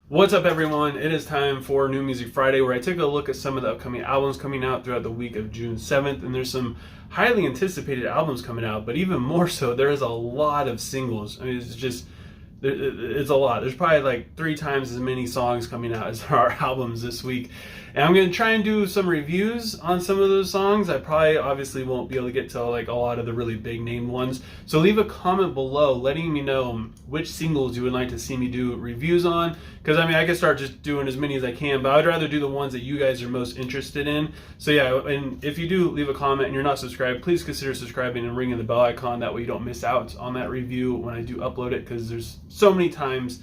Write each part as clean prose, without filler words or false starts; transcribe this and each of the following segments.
What's up, everyone? It is time for New Music Friday, where I take a look at some of the upcoming albums coming out throughout the week of June 7th. And there's some highly anticipated albums coming out, but even more so, there is a lot of singles. I mean, it's a lot. There's probably like 3 times as many songs coming out as there are albums this week. And I'm going to try and do some reviews on some of those songs. I probably obviously won't be able to get to like a lot of the really big name ones. So leave a comment below letting me know which singles you would like to see me do reviews on. Because I mean, I can start just doing as many as I can, but I'd rather do the ones that you guys are most interested in. So yeah, and if you do leave a comment and you're not subscribed, please consider subscribing and ringing the bell icon. That way you don't miss out on that review when I do upload it, because there's so many times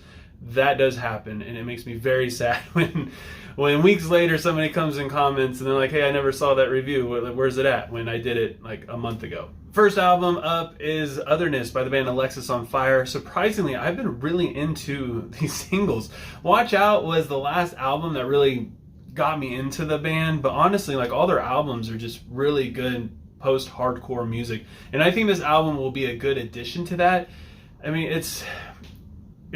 that does happen, and it makes me very sad when weeks later somebody comes in comments and they're like, hey, I never saw that review, where's it at, when I did it like a month ago. First album up is Otherness by the band Alexisonfire. Surprisingly, I've been really into these singles. Watch Out was the last album that really got me into the band, but honestly, like, all their albums are just really good post-hardcore music, and I think this album will be a good addition to that. I mean, it's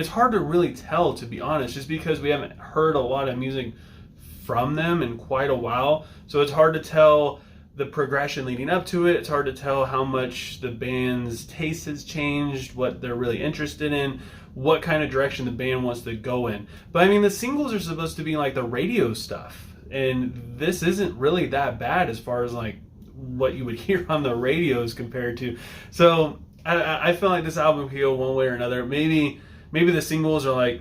hard to really tell, to be honest, just because we haven't heard a lot of music from them in quite a while. So it's hard to tell the progression leading up to it. It's hard to tell how much the band's taste has changed, what they're really interested in, what kind of direction the band wants to go in. But I mean, the singles are supposed to be like the radio stuff, and this isn't really that bad as far as like what you would hear on the radios compared to. So I feel like this album could go one way or another. Maybe the singles are like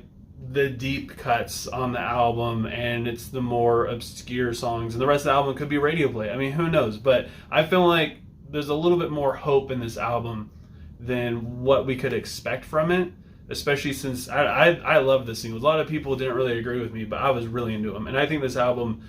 the deep cuts on the album, and it's the more obscure songs, and the rest of the album could be radio play. I mean, who knows? But I feel like there's a little bit more hope in this album than what we could expect from it, especially since I love the singles. A lot of people didn't really agree with me, but I was really into them, and I think this album,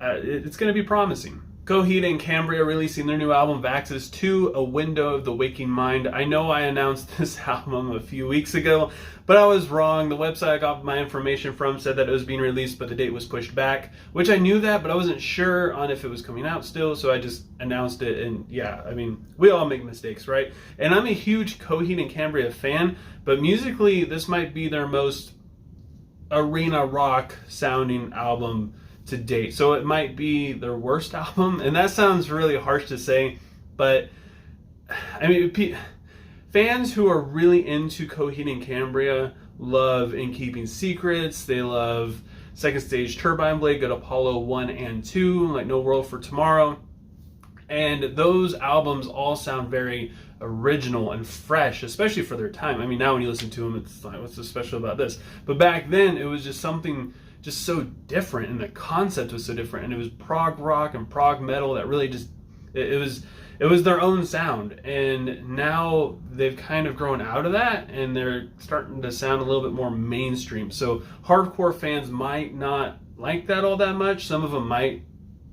it's going to be promising. Coheed and Cambria releasing their new album Vaxis 2, A Window of the Waking Mind. I know I announced this album a few weeks ago, but I was wrong. The website I got my information from said that it was being released, but the date was pushed back, which I knew that, but I wasn't sure on if it was coming out still, so I just announced it. And yeah, I mean, we all make mistakes, right? And I'm a huge Coheed and Cambria fan, but musically, this might be their most arena rock sounding album to date. So it might be their worst album, and that sounds really harsh to say, but I mean, fans who are really into Coheed and Cambria love In Keeping Secrets. They love Second Stage, Turbine Blade, Good Apollo 1 and 2, like No World for Tomorrow. And those albums all sound very original and fresh, especially for their time. I mean, now when you listen to them, it's like, what's so special about this? But back then, it was just something just so different, and the concept was so different, and it was prog rock and prog metal that really just, it was their own sound. And now they've kind of grown out of that, and they're starting to sound a little bit more mainstream. So hardcore fans might not like that all that much. Some of them might.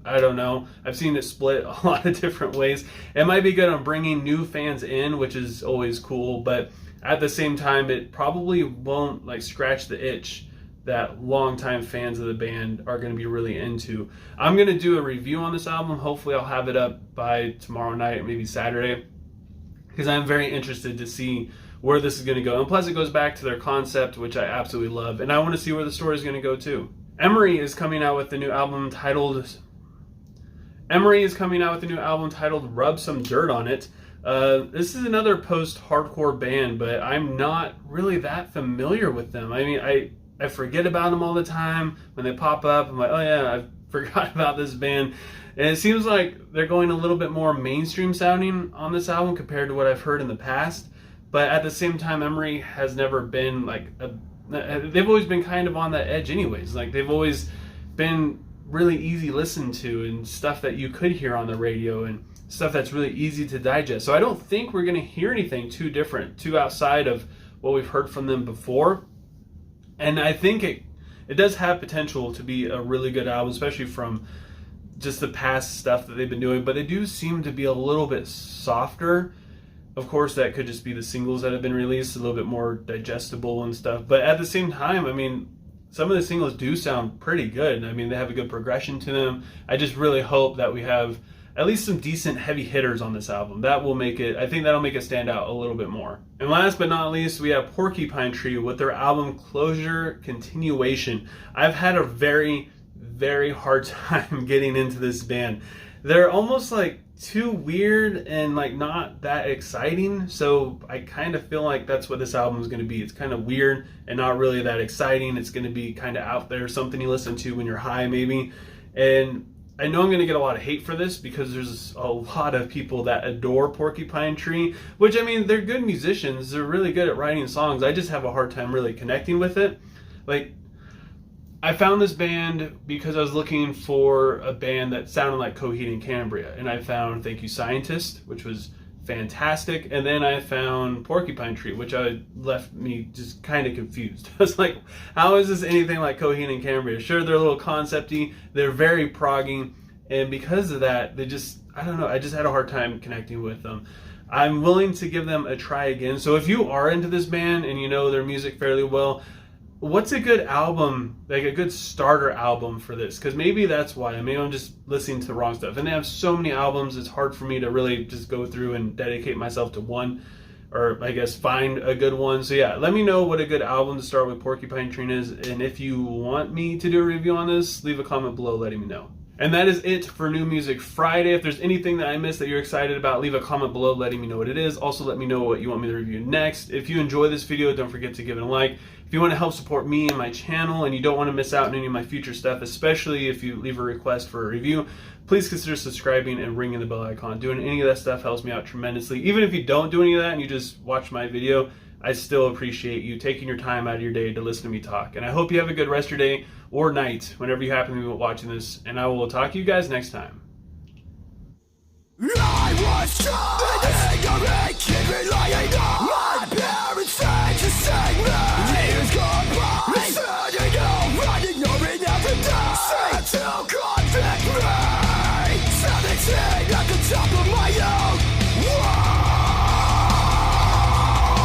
I don't know. I've seen it split a lot of different ways. It might be good on bringing new fans in, which is always cool, but at the same time, it probably won't like scratch the itch that longtime fans of the band are going to be really into. I'm going to do a review on this album. Hopefully I'll have it up by tomorrow night or maybe Saturday, because I'm very interested to see where this is going to go. And plus, it goes back to their concept, which I absolutely love, and I want to see where the story is going to go too. Emery is coming out with the new album titled Rub Some Dirt on It. This is another post-hardcore band, but I'm not really that familiar with them. I mean, I forget about them all the time. When they pop up, I'm like, oh yeah, I forgot about this band. And it seems like they're going a little bit more mainstream sounding on this album compared to what I've heard in the past. But at the same time, Emery has never been like they've always been kind of on that edge anyways. Like, they've always been really easy listened to, and stuff that you could hear on the radio, and stuff that's really easy to digest. So I don't think we're going to hear anything too different, too outside of what we've heard from them before. And I think it does have potential to be a really good album, especially from just the past stuff that they've been doing. But they do seem to be a little bit softer. Of course, that could just be the singles that have been released, a little bit more digestible and stuff. But at the same time, I mean, some of the singles do sound pretty good. I mean, they have a good progression to them. I just really hope that we have at least some decent heavy hitters on this album. That will make it, I think that'll make it stand out a little bit more. And last but not least, we have Porcupine Tree with their album Closure Continuation. I've had a very hard time getting into this band. They're almost like too weird and like not that exciting, so I kind of feel like that's what this album is going to be. It's kind of weird and not really that exciting. It's going to be kind of out there, something you listen to when you're high maybe. And I know I'm going to get a lot of hate for this because there's a lot of people that adore Porcupine Tree, which, I mean, they're good musicians. They're really good at writing songs. I just have a hard time really connecting with it. Like, I found this band because I was looking for a band that sounded like Coheed and Cambria, and I found Thank You Scientist, which was fantastic, and then I found Porcupine Tree, which left me just kind of confused. I was like, how is this anything like Coheed and Cambria? Sure, they're a little concepty, they're very proggy, and because of that, they just, I don't know, I just had a hard time connecting with them. I'm willing to give them a try again. So if you are into this band and you know their music fairly well, what's a good album, like a good starter album for this? Because maybe that's why. Maybe I'm just listening to the wrong stuff. And they have so many albums, it's hard for me to really just go through and dedicate myself to one, or I guess find a good one. So yeah, let me know what a good album to start with Porcupine Tree is. And if you want me to do a review on this, leave a comment below letting me know. And that is it for New Music Friday. If there's anything that I missed that you're excited about, leave a comment below letting me know what it is. Also, let me know what you want me to review next. If you enjoy this video, don't forget to give it a like. If you want to help support me and my channel and you don't want to miss out on any of my future stuff, especially if you leave a request for a review, please consider subscribing and ringing the bell icon. Doing any of that stuff helps me out tremendously. Even if you don't do any of that and you just watch my video, I still appreciate you taking your time out of your day to listen to me talk. And I hope you have a good rest of your day or night whenever you happen to be watching this. And I will talk to you guys next time. I was just ignorant, kid relying on my parents said to save me. Years gone by, turning over, ignoring everything. Said to convict me, 17 at the top of my head.